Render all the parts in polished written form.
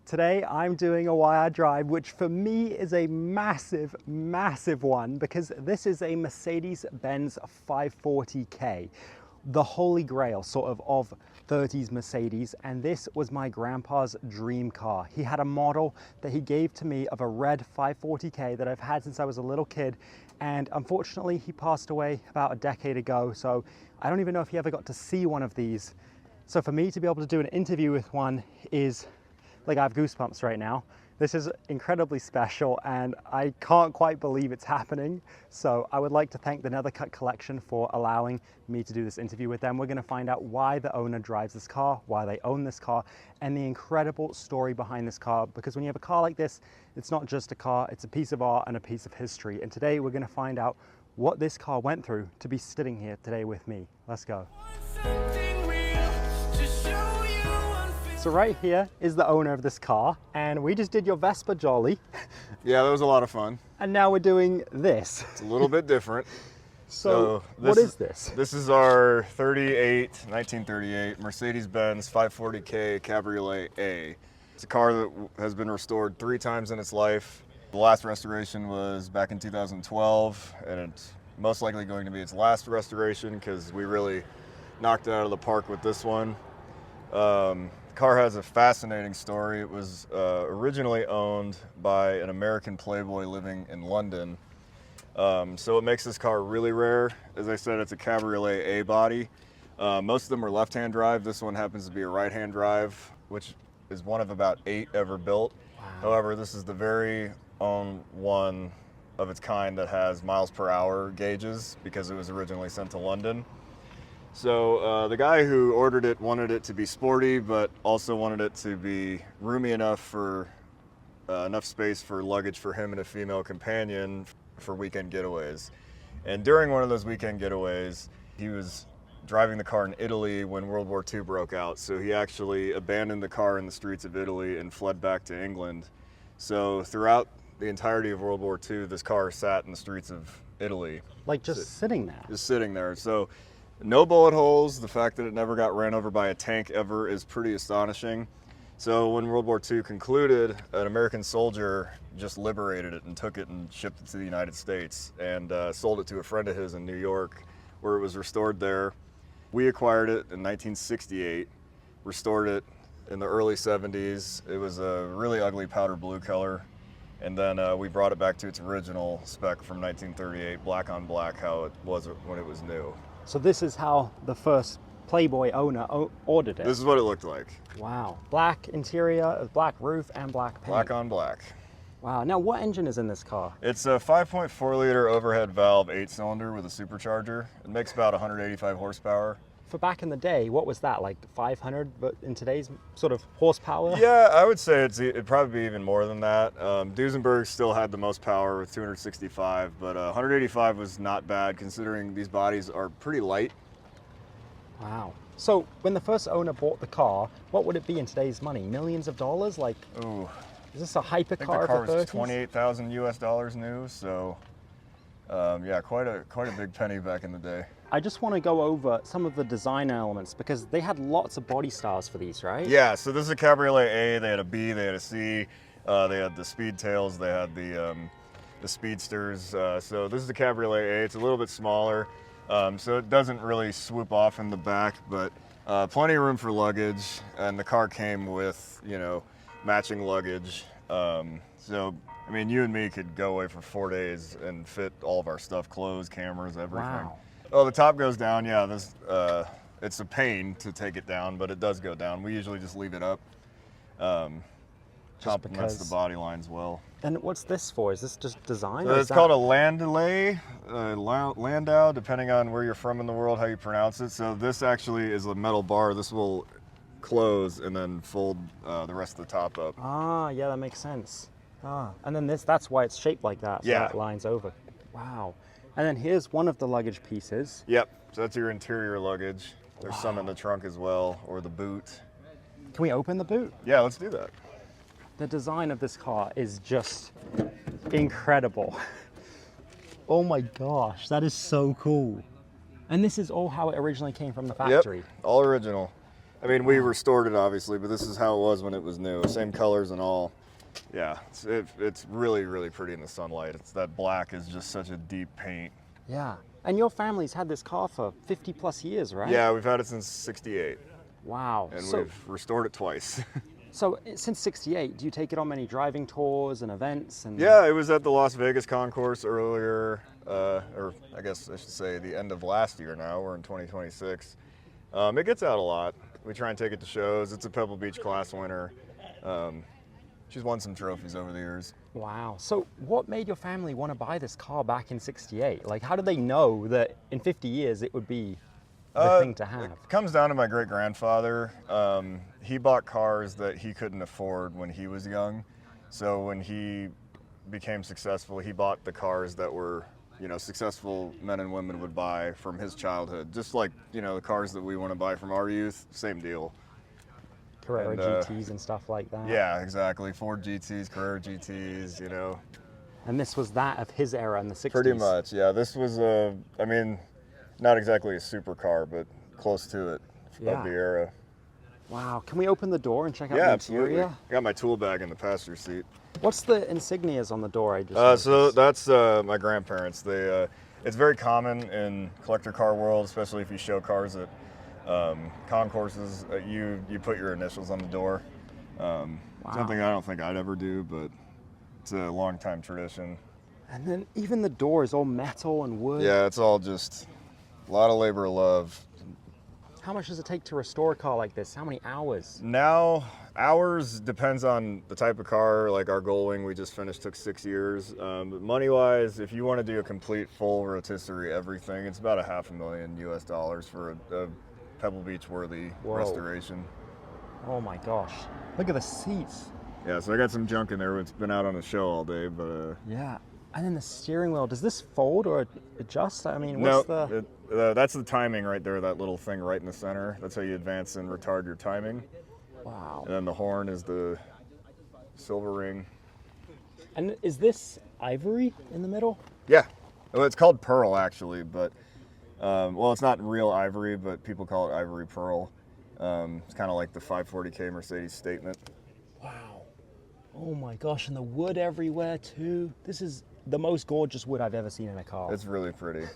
Today I'm doing a wire drive, which for me is a massive, massive one because this is a Mercedes Benz 540K, the holy grail sort of 30s Mercedes, and this was my grandpa's dream car. He had a model that he gave to me of a red 540K that I've had since I was a little kid, and unfortunately he passed away about a decade ago, so I don't even know if he ever got to see one of these. So for me to be able to do an interview with one is like, I have goosebumps right now. This is incredibly special and I can't quite believe it's happening. So I would like to thank the Nethercutt Collection for allowing me to do this interview with them. We're going to find out why the owner drives this car, why they own this car, and the incredible story behind this car. Because when you have a car like this, it's not just a car, it's a piece of art and a piece of history. And today we're going to find out what this car went through to be sitting here today with me. Let's go. So right here is the owner of this car, and we just did your Vespa Jolly. Yeah, that was a lot of fun. And now we're doing this. It's a little bit different. So what is this? This is our 1938 Mercedes Benz 540K Cabriolet A. It's a car that has been restored 3 times in its life. The last restoration was back in 2012, and it's most likely going to be its last restoration because we really knocked it out of the park with this one. The car has a fascinating story. It was originally owned by an American playboy living in London. So what makes this car really rare, as I said, it's a Cabriolet A body. Most of them are left-hand drive. This one happens to be a right-hand drive, which is one of about 8 ever built. Wow. However, this is the very own one of its kind that has miles per hour gauges because it was originally sent to London. So the guy who ordered it wanted it to be sporty, but also wanted it to be roomy enough for enough space for luggage for him and a female companion for weekend getaways. And during one of those weekend getaways, he was driving the car in Italy when World War II broke out. So he actually abandoned the car in the streets of Italy and fled back to England. So throughout the entirety of World War II, this car sat in the streets of Italy. Like just sitting there? Just sitting there. So no bullet holes. The fact that it never got ran over by a tank ever is pretty astonishing. So when World War II concluded, an American soldier just liberated it and took it and shipped it to the United States and sold it to a friend of his in New York, where it was restored there. We acquired it in 1968, restored it in the early 70s. It was a really ugly powder blue color. And then we brought it back to its original spec from 1938, black on black, how it was when it was new. So this is how the first Playboy owner ordered it? This is what it looked like. Wow. Black interior, black roof, and black paint. Black on black. Wow. Now what engine is in this car? It's a 5.4 liter overhead valve 8-cylinder with a supercharger. It makes about 185 horsepower. For back in the day, what was that, like 500, but in today's sort of horsepower? Yeah, I would say it'd probably be even more than that. Duesenberg still had the most power with 265, but 185 was not bad considering these bodies are pretty light. Wow. So when the first owner bought the car, what would it be in today's money? Millions of dollars? Like, ooh, is this a hypercar? I think the car was $28,000 US new, so yeah, quite a big penny back in the day. I just want to go over some of the design elements because they had lots of body styles for these, right? Yeah, so this is a Cabriolet A. They had a B, they had a C, they had the speed tails, they had the speedsters. So this is the Cabriolet A. It's a little bit smaller, so it doesn't really swoop off in the back, but plenty of room for luggage. And the car came with, you know, matching luggage. So I mean, you and me could go away for 4 days and fit all of our stuff, clothes, cameras, everything. Wow. Oh, the top goes down. Yeah, this it's a pain to take it down, but it does go down. We usually just leave it up. Complements the body lines well. And what's this for? Is this just design? It's called a Landau, Landau, depending on where you're from in the world, how you pronounce it. So this actually is a metal bar. This will close and then fold the rest of the top up. Ah, yeah, that makes sense. Ah, and then that's why it's shaped like that, so yeah, it lines over. Wow. And then here's one of the luggage pieces. Yep, so that's your interior luggage. There's some in the trunk as well, or the boot. Can we open the boot? Yeah, let's do that. The design of this car is just incredible. Oh my gosh, that is so cool. And this is all how it originally came from the factory? Yep, all original. I mean, we restored it obviously, but this is how it was when it was new. Same colors and all. Yeah, it's really, really pretty in the sunlight. It's that black is just such a deep paint. Yeah. And your family's had this car for 50 plus years, right? Yeah, we've had it since '68. Wow. And we've restored it twice. So since '68, do you take it on many driving tours and events? And Yeah, it was at the Las Vegas concourse earlier, or I guess I should say the end of last year now. We're in 2026. It gets out a lot. We try and take it to shows. It's a Pebble Beach class winner. She's won some trophies over the years. Wow. So what made your family want to buy this car back in '68? Like, how did they know that in 50 years it would be the thing to have? It comes down to my great-grandfather. He bought cars that he couldn't afford when he was young. So when he became successful, he bought the cars that were, you know, successful men and women would buy from his childhood. Just like, you know, the cars that we want to buy from our youth, same deal. Carrera GTs and stuff like that. Yeah, exactly. Ford GTs, Carrera GTs, you know. And this was that of his era in the 60s. Pretty much, yeah. This was I mean, not exactly a supercar, but close to it of the era. Wow. Can we open the door and check out the absolutely. interior? I got my tool bag in the passenger seat. What's the insignias on the door? I just so that's my grandparents. They it's very common in collector car world, especially if you show cars at concourses. You put your initials on the door. Something I don't think I'd ever do, but it's a long time tradition. And then even the door is all metal and wood. Yeah, it's all just a lot of labor of love. How much does it take to restore a car like this? How many hours? Now, hours depends on the type of car. Like our Gullwing we just finished took 6 years. But money-wise, if you want to do a complete full rotisserie everything, it's about $500,000 US for a Pebble Beach worthy restoration. Oh my gosh. Look at the seats. Yeah, so I got some junk in there. It's been out on the show all day, but yeah. And then the steering wheel, does this fold or adjust? I mean, no, what's that's the timing right there, that little thing right in the center. That's how you advance and retard your timing. Wow. And then the horn is the silver ring. And is this ivory in the middle? Yeah. Well, it's called pearl actually, but well, it's not real ivory, but people call it ivory pearl. It's kind of like the 540K Mercedes statement. Wow. Oh my gosh, and the wood everywhere too. This is the most gorgeous wood I've ever seen in a car. It's really pretty.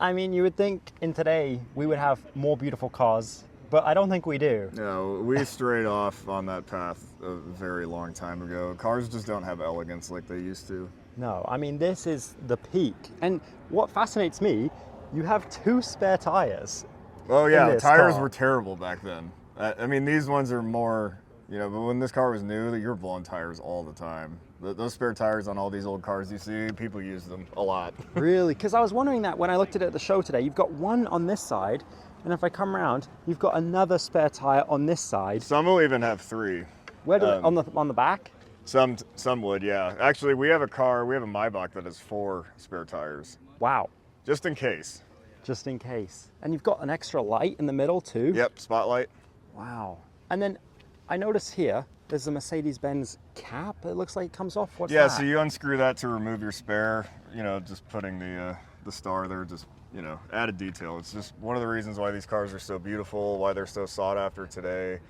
I mean, you would think in today we would have more beautiful cars, but I don't think we do. No, we strayed off on that path a very long time ago. Cars just don't have elegance like they used to. No, I mean, this is the peak. And what fascinates me, you have 2 spare tires. Oh yeah, the tires were terrible back then. I mean, these ones are more, you know, but when this car was new, you're blowing tires all the time. Those spare tires on all these old cars you see, people use them a lot. Really? Because I was wondering that when I looked at it at the show today. You've got one on this side, and if I come around, you've got another spare tire on this side. Some will even have 3. Where do on the back? Some would, yeah. Actually, we have a Maybach that has 4 spare tires. Wow. Just in case. Just in case. And you've got an extra light in the middle too. Yep, spotlight. Wow. And then I notice here, there's a Mercedes Benz cap. It looks like it comes off. What's that? So you unscrew that to remove your spare. You know, just putting the star there, just, you know, added detail. It's just one of the reasons why these cars are so beautiful, why they're so sought after today.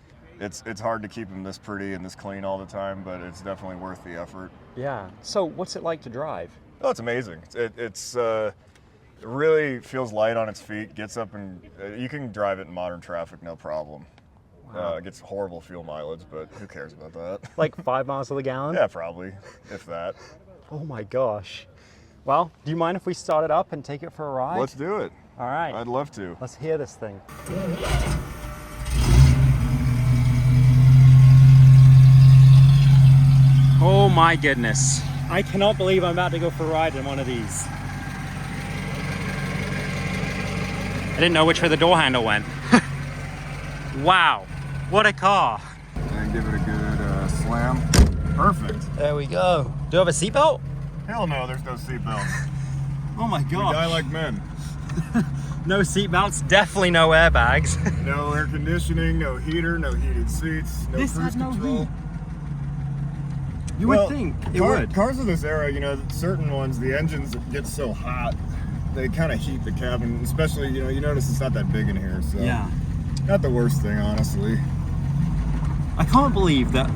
It's hard to keep them this pretty and this clean all the time, but it's definitely worth the effort. Yeah. So what's it like to drive? Oh, it's amazing. It really feels light on its feet, gets up and you can drive it in modern traffic, no problem. Wow. It gets horrible fuel mileage, but who cares about that? Like 5 miles to the gallon? Yeah, probably, if that. Oh my gosh. Well, do you mind if we start it up and take it for a ride? Let's do it. All right. I'd love to. Let's hear this thing. Oh my goodness. I cannot believe I'm about to go for a ride in one of these. I didn't know which way the door handle went. Wow, what a car. And give it a good slam. Perfect. There we go. Do you have a seatbelt? Hell no, there's no seatbelts. Oh my We gosh. die like men. No seatbelts, definitely no airbags. No air conditioning, no heater, no heated seats, no This cruise had no control. heat. You would think it would. Cars of this era, you know, certain ones, the engines get so hot, they kind of heat the cabin, especially, you know, you notice it's not that big in here, so. Yeah. Not the worst thing, honestly. I can't believe that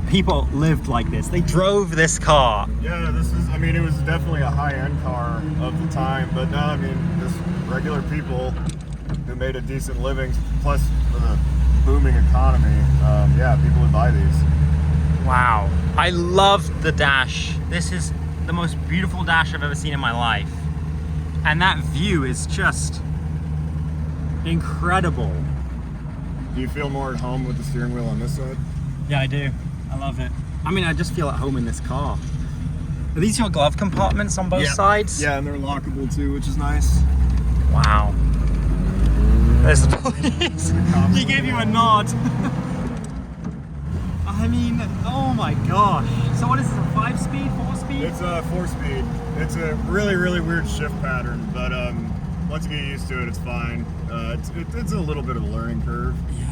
people lived like this. They drove this car. Yeah, this is, I mean, it was definitely a high-end car of the time, but no, I mean, just regular people who made a decent living, plus for the booming economy, yeah, people would buy these. Wow. I love the dash. This is the most beautiful dash I've ever seen in my life. And that view is just incredible. Do you feel more at home with the steering wheel on this side? Yeah, I do. I love it. I mean, I just feel at home in this car. Are these your glove compartments on both sides? Yeah, and they're lockable too, which is nice. Wow. There's the police. He gave you a nod. I mean, oh my gosh. So what is this, a 5-speed, 4-speed? It's a 4-speed. It's a really, really weird shift pattern, but once you get used to it, it's fine. It's a little bit of a learning curve. Yeah.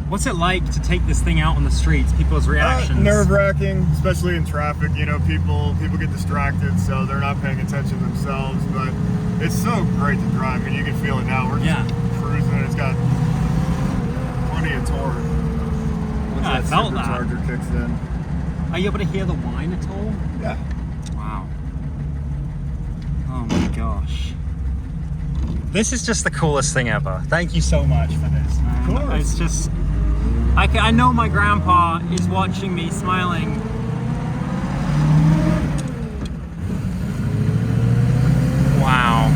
What's it like to take this thing out on the streets? People's reactions? Nerve-wracking, especially in traffic. You know, people get distracted, so they're not paying attention themselves. But it's so great to drive. I mean, you can feel it now. We're just cruising. It's got plenty of torque. Once I felt that. Supercharger kicks in. Are you able to hear the whine at all? Yeah. Wow. Oh my gosh. This is just the coolest thing ever. Thank you so much for this, man. Of course. It's just, I know my grandpa is watching me smiling. Wow.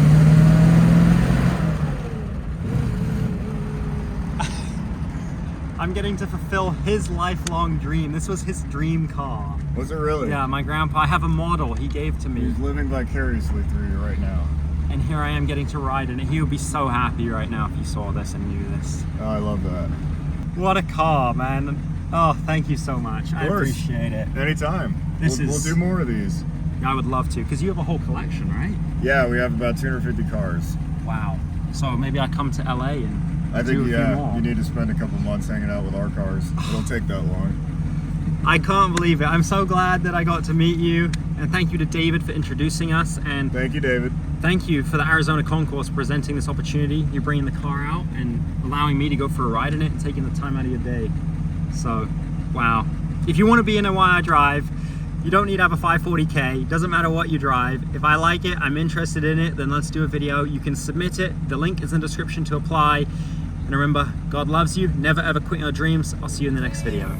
I'm getting to fulfill his lifelong dream. This was his dream car. Was it really? Yeah, my grandpa, I have a model he gave to me. He's living vicariously through you right now. And here I am getting to ride in it. He would be so happy right now if he saw this and knew this. Oh, I love that. What a car, man. Oh, thank you so much. I appreciate it. Anytime. We'll do more of these. I would love to, because you have a whole collection, right? Yeah, we have about 250 cars. Wow. So maybe I come to LA and I think, do a few more. you need to spend a couple months hanging out with our cars. It'll take that long. I can't believe it. I'm so glad that I got to meet you. And thank you to David for introducing us. And thank you, David. Thank you for the Arizona Concourse presenting this opportunity. You're bringing the car out and allowing me to go for a ride in it and taking the time out of your day. So, wow. If you want to be in a Why I Drive, you don't need to have a 540K. Doesn't matter what you drive. If I like it, I'm interested in it, then let's do a video. You can submit it. The link is in the description to apply. And remember, God loves you. Never ever quit your dreams. I'll see you in the next video.